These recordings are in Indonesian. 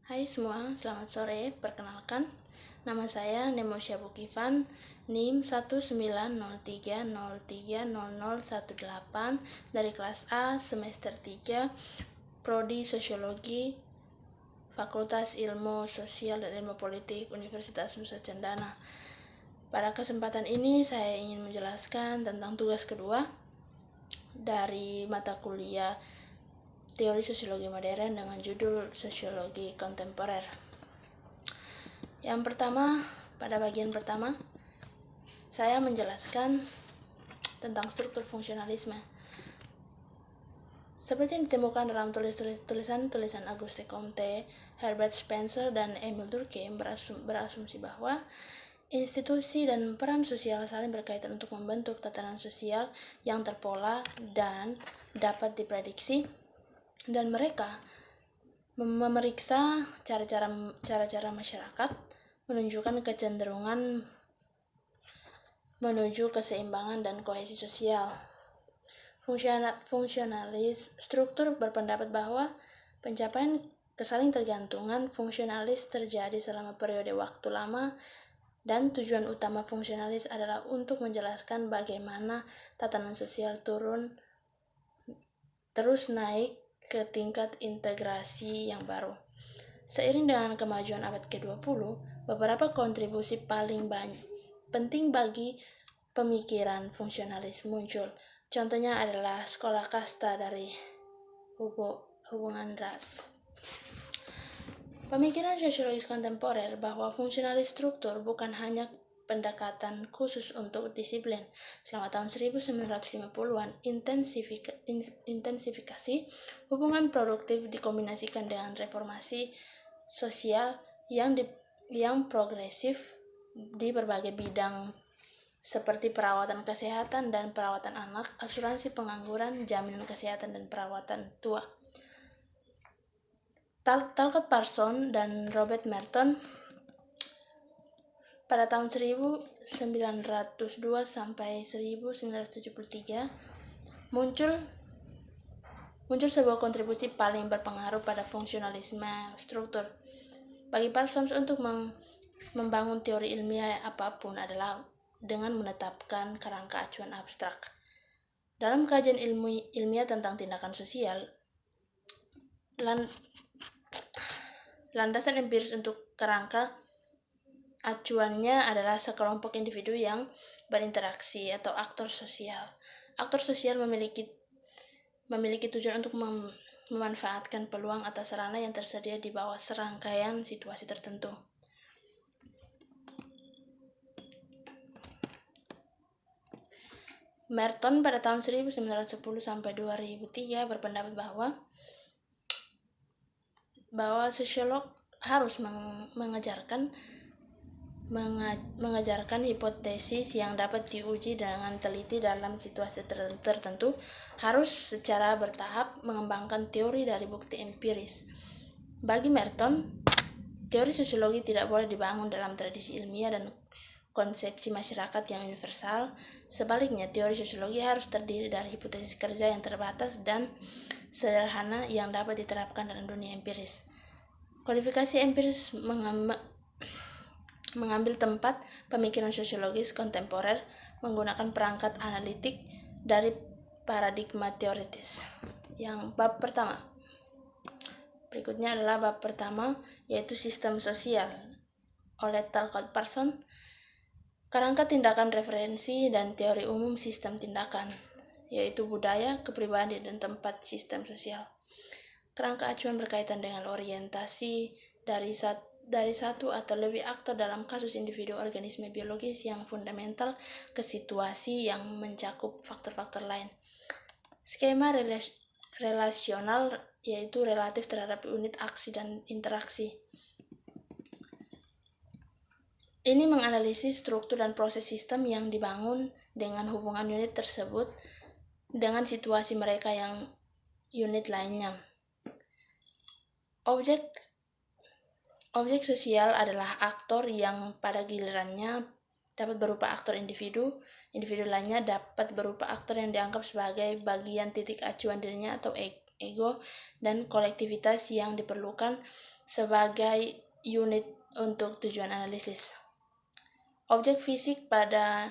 Hai semua, selamat sore. Perkenalkan, nama saya Nemo Syabukifan, NIM 19030300018 dari kelas A semester 3, Prodi Sosiologi, Fakultas Ilmu Sosial dan Ilmu Politik, Universitas Nusa Cendana. Pada kesempatan ini saya ingin menjelaskan tentang tugas kedua dari mata kuliah Teori Sosiologi Modern dengan judul Sosiologi Kontemporer. Yang pertama, pada bagian pertama, saya menjelaskan tentang struktur fungsionalisme. Seperti yang ditemukan dalam tulisan Auguste Comte, Herbert Spencer, dan Emile Durkheim berasumsi bahwa institusi dan peran sosial saling berkaitan untuk membentuk tatanan sosial yang terpola dan dapat diprediksi, dan mereka memeriksa cara-cara masyarakat menunjukkan kecenderungan menuju keseimbangan dan kohesi sosial. Fungsionalis struktur berpendapat bahwa pencapaian kesaling tergantungan fungsionalis terjadi selama periode waktu lama, dan tujuan utama fungsionalis adalah untuk menjelaskan bagaimana tatanan sosial terus naik ke tingkat integrasi yang baru. Seiring dengan kemajuan abad ke-20, beberapa kontribusi paling penting bagi pemikiran fungsionalis muncul. Contohnya adalah sekolah kasta dari hubungan ras. Pemikiran sosiologis kontemporer bahwa fungsionalis struktur bukan hanya pendekatan khusus untuk disiplin. Selama tahun 1950-an, intensifikasi hubungan produktif dikombinasikan dengan reformasi sosial yang progresif di berbagai bidang seperti perawatan kesehatan dan perawatan anak, asuransi pengangguran, jaminan kesehatan, dan perawatan tua. Talcott Parsons dan Robert Merton pada tahun 1902 sampai 1973 muncul sebuah kontribusi paling berpengaruh pada fungsionalisme struktur. Bagi Parsons, untuk membangun teori ilmiah apapun adalah dengan menetapkan kerangka acuan abstrak. Dalam kajian ilmiah tentang tindakan sosial, landasan empiris untuk kerangka acuannya adalah sekelompok individu yang berinteraksi atau aktor sosial. Aktor sosial memiliki tujuan untuk memanfaatkan peluang atau sarana yang tersedia di bawah serangkaian situasi tertentu. Merton pada tahun 1910 sampai 2003 berpendapat bahwa sosiolog harus mengejarkan hipotesis yang dapat diuji dengan teliti dalam situasi tertentu, harus secara bertahap mengembangkan teori dari bukti empiris. Bagi Merton, teori sosiologi tidak boleh dibangun dalam tradisi ilmiah dan konsepsi masyarakat yang universal. Sebaliknya, teori sosiologi harus terdiri dari hipotesis kerja yang terbatas dan sederhana yang dapat diterapkan dalam dunia empiris. Kodifikasi empiris mengambil tempat pemikiran sosiologis kontemporer menggunakan perangkat analitik dari paradigma teoritis. Yang bab pertama. Berikutnya adalah bab pertama, yaitu sistem sosial oleh Talcott Parsons, kerangka tindakan referensi dan teori umum sistem tindakan, yaitu budaya, kepribadian, dan tempat sistem sosial. Kerangka acuan berkaitan dengan orientasi dari satu atau lebih aktor dalam kasus individu organisme biologis yang fundamental ke situasi yang mencakup faktor-faktor lain. Skema relasional, yaitu relatif terhadap unit aksi dan interaksi. Ini menganalisis struktur dan proses sistem yang dibangun dengan hubungan unit tersebut dengan situasi mereka yang unit lainnya. Objek sosial adalah aktor yang pada gilirannya dapat berupa aktor individu lainnya dapat berupa aktor yang dianggap sebagai bagian titik acuan dirinya atau ego dan kolektivitas yang diperlukan sebagai unit untuk tujuan analisis. Objek fisik pada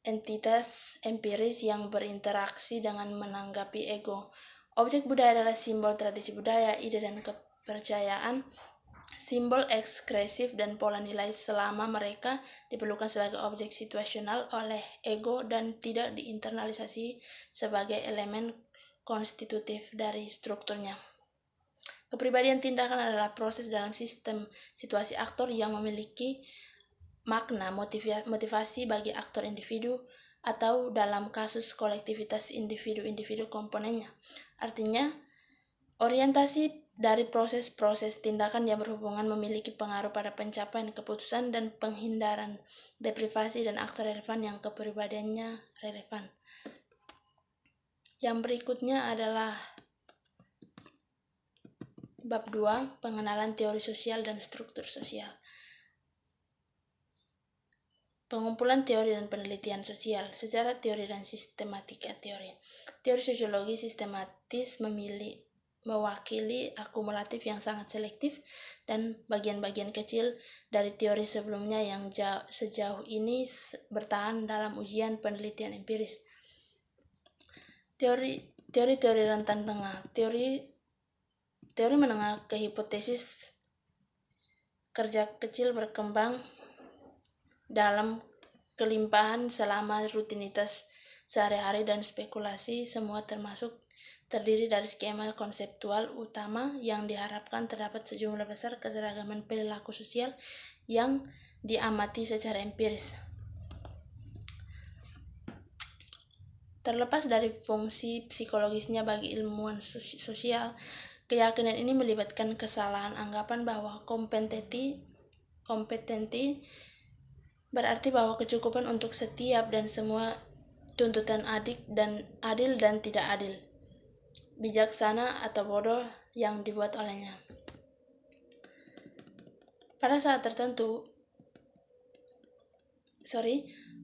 entitas empiris yang berinteraksi dengan menanggapi ego. Objek budaya adalah simbol tradisi budaya, ide dan kepercayaan, simbol ekspresif dan pola nilai selama mereka diperlukan sebagai objek situasional oleh ego dan tidak diinternalisasi sebagai elemen konstitutif dari strukturnya. Kepribadian tindakan adalah proses dalam sistem situasi aktor yang memiliki makna motivasi bagi aktor individu atau dalam kasus kolektivitas individu-individu komponennya. Artinya, orientasi dari proses-proses tindakan yang berhubungan memiliki pengaruh pada pencapaian keputusan dan penghindaran deprivasi dan aktor relevan yang kepribadiannya relevan. Yang berikutnya adalah bab 2, pengenalan teori sosial dan struktur sosial. Pengumpulan teori dan penelitian sosial, sejarah teori dan sistematika teori. Teori sosiologi sistematis mewakili akumulatif yang sangat selektif dan bagian-bagian kecil dari teori sebelumnya yang sejauh ini bertahan dalam ujian penelitian empiris. Teori rentan tengah. Teori menengah ke hipotesis kerja kecil berkembang dalam kelimpahan selama rutinitas sehari-hari dan spekulasi, semua terdiri dari skema konseptual utama yang diharapkan terdapat sejumlah besar keseragaman perilaku sosial yang diamati secara empiris. Terlepas dari fungsi psikologisnya bagi ilmuwan sosial, keyakinan ini melibatkan kesalahan anggapan bahwa kompetenti berarti bahwa kecukupan untuk setiap dan semua tuntutan adil dan tidak adil, bijaksana atau bodoh yang dibuat olehnya. Pada saat tertentu,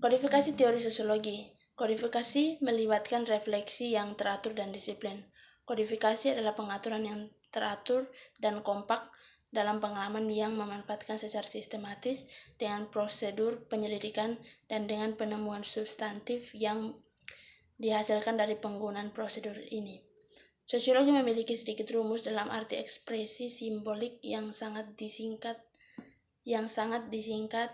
kodifikasi teori sosiologi. Kodifikasi melibatkan refleksi yang teratur dan disiplin. Kodifikasi adalah pengaturan yang teratur dan kompak dalam pengalaman yang memanfaatkan secara sistematis dengan prosedur penyelidikan dan dengan penemuan substantif yang dihasilkan dari penggunaan prosedur ini. Sosiologi memiliki sedikit rumus dalam arti ekspresi simbolik yang sangat disingkat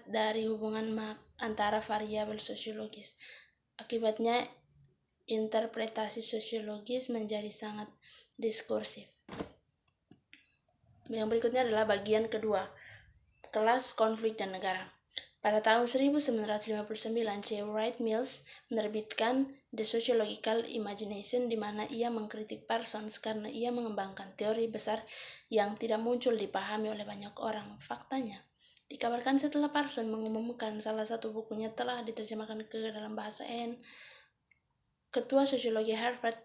dari hubungan antara variabel sosiologis. Akibatnya, interpretasi sosiologis menjadi sangat diskursif. Yang berikutnya adalah bagian kedua, kelas, konflik, dan negara. Pada tahun 1959, C. Wright Mills menerbitkan The Sociological Imagination, di mana ia mengkritik Parsons karena ia mengembangkan teori besar yang tidak muncul dipahami oleh banyak orang. Faktanya, dikabarkan setelah Parsons mengumumkan salah satu bukunya telah diterjemahkan ke dalam bahasa Ketua Sosiologi Harvard,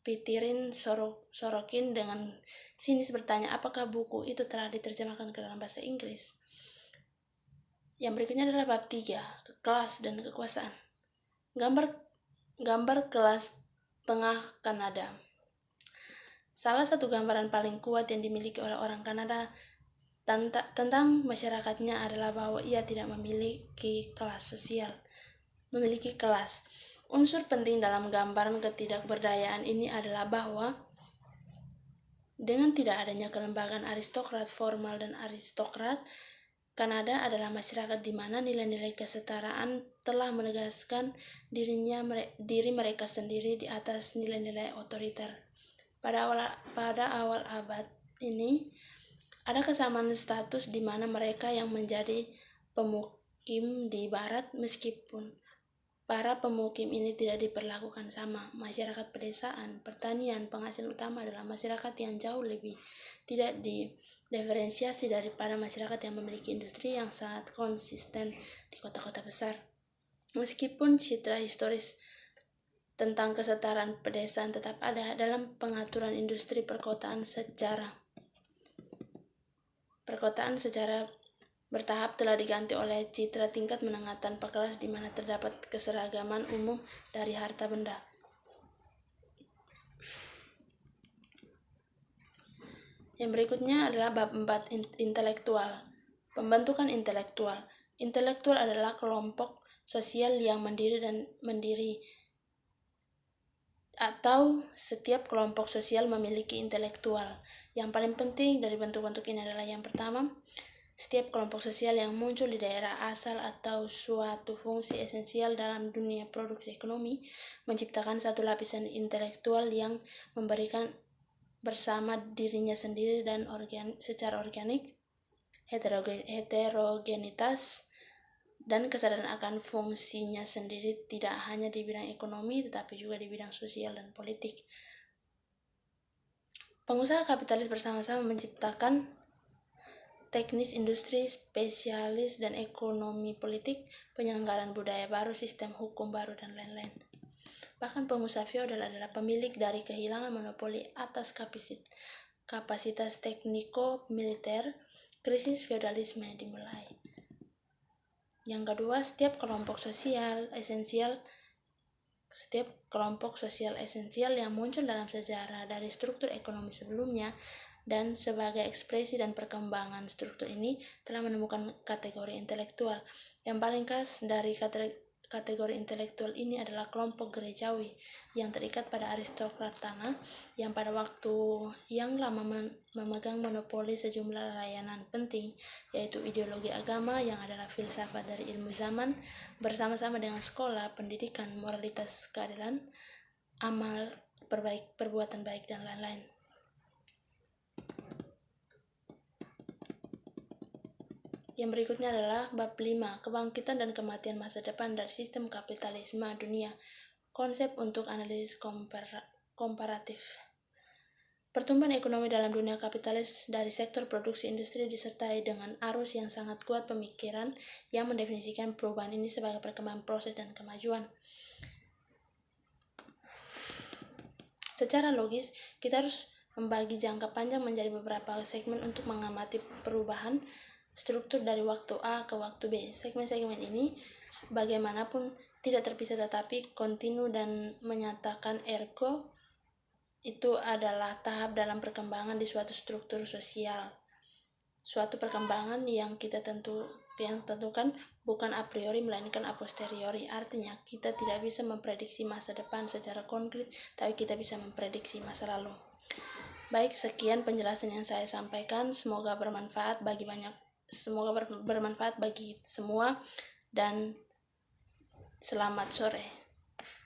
Pitirin Sorokin, dengan sinis bertanya apakah buku itu telah diterjemahkan ke dalam bahasa Inggris. Yang berikutnya adalah bab 3, kelas dan kekuasaan. Gambar kelas tengah Kanada. Salah satu gambaran paling kuat yang dimiliki oleh orang Kanada tentang masyarakatnya adalah bahwa ia tidak memiliki kelas sosial. Unsur penting dalam gambaran ketidakberdayaan ini adalah bahwa dengan tidak adanya kelembagaan aristokrat formal dan aristokrat, Kanada adalah masyarakat di mana nilai-nilai kesetaraan telah menegaskan diri mereka sendiri di atas nilai-nilai otoriter. Pada awal abad ini, ada kesamaan status di mana mereka yang menjadi pemukim di barat, meskipun para pemukim ini tidak diperlakukan sama. Masyarakat pedesaan, pertanian, penghasil utama adalah masyarakat yang jauh lebih tidak diferensiasi daripada masyarakat yang memiliki industri yang sangat konsisten di kota-kota besar. Meskipun citra historis tentang kesetaraan pedesaan tetap ada dalam pengaturan industri perkotaan secara bertahap telah diganti oleh citra tingkat menengah tanpa kelas di mana terdapat keseragaman umum dari harta benda. Yang berikutnya adalah bab 4, intelektual. Pembentukan intelektual. Intelektual adalah kelompok sosial yang mandiri atau setiap kelompok sosial memiliki intelektual. Yang paling penting dari bentuk-bentuk ini adalah yang pertama, setiap kelompok sosial yang muncul di daerah asal atau suatu fungsi esensial dalam dunia produksi ekonomi menciptakan satu lapisan intelektual yang memberikan bersama dirinya sendiri dan secara organik heterogenitas dan kesadaran akan fungsinya sendiri tidak hanya di bidang ekonomi tetapi juga di bidang sosial dan politik. Pengusaha kapitalis bersama-sama menciptakan teknis industri, spesialis, dan ekonomi politik, penyelenggaraan budaya baru, sistem hukum baru, dan lain-lain. Bahkan pengusaha feodal adalah pemilik dari kehilangan monopoli atas kapasitas tekniko-militer. Krisis feodalisme dimulai. Yang kedua, setiap kelompok sosial esensial yang muncul dalam sejarah dari struktur ekonomi sebelumnya dan sebagai ekspresi dan perkembangan struktur ini telah menemukan kategori intelektual. Yang paling khas dari kategori intelektual ini adalah kelompok gerejawi yang terikat pada aristokrat tanah yang pada waktu yang lama memegang monopoli sejumlah layanan penting, yaitu ideologi agama yang adalah filsafat dari ilmu zaman bersama-sama dengan sekolah, pendidikan, moralitas, keadilan, amal, perbuatan baik, dan lain-lain. Yang berikutnya adalah bab 5, kebangkitan dan kematian masa depan dari sistem kapitalisme dunia. Konsep untuk analisis komparatif. Pertumbuhan ekonomi dalam dunia kapitalis dari sektor produksi industri disertai dengan arus yang sangat kuat pemikiran yang mendefinisikan perubahan ini sebagai perkembangan proses dan kemajuan. Secara logis, kita harus membagi jangka panjang menjadi beberapa segmen untuk mengamati perubahan struktur dari waktu A ke waktu B. Segmen-segmen ini bagaimanapun tidak terpisah tetapi kontinu dan menyatakan ergo itu adalah tahap dalam perkembangan di suatu struktur sosial. Suatu perkembangan yang tentukan bukan a priori melainkan a posteriori. Artinya kita tidak bisa memprediksi masa depan secara konkret, tapi kita bisa memprediksi masa lalu. Baik, sekian penjelasan yang saya sampaikan. Semoga bermanfaat bagi semua dan selamat sore.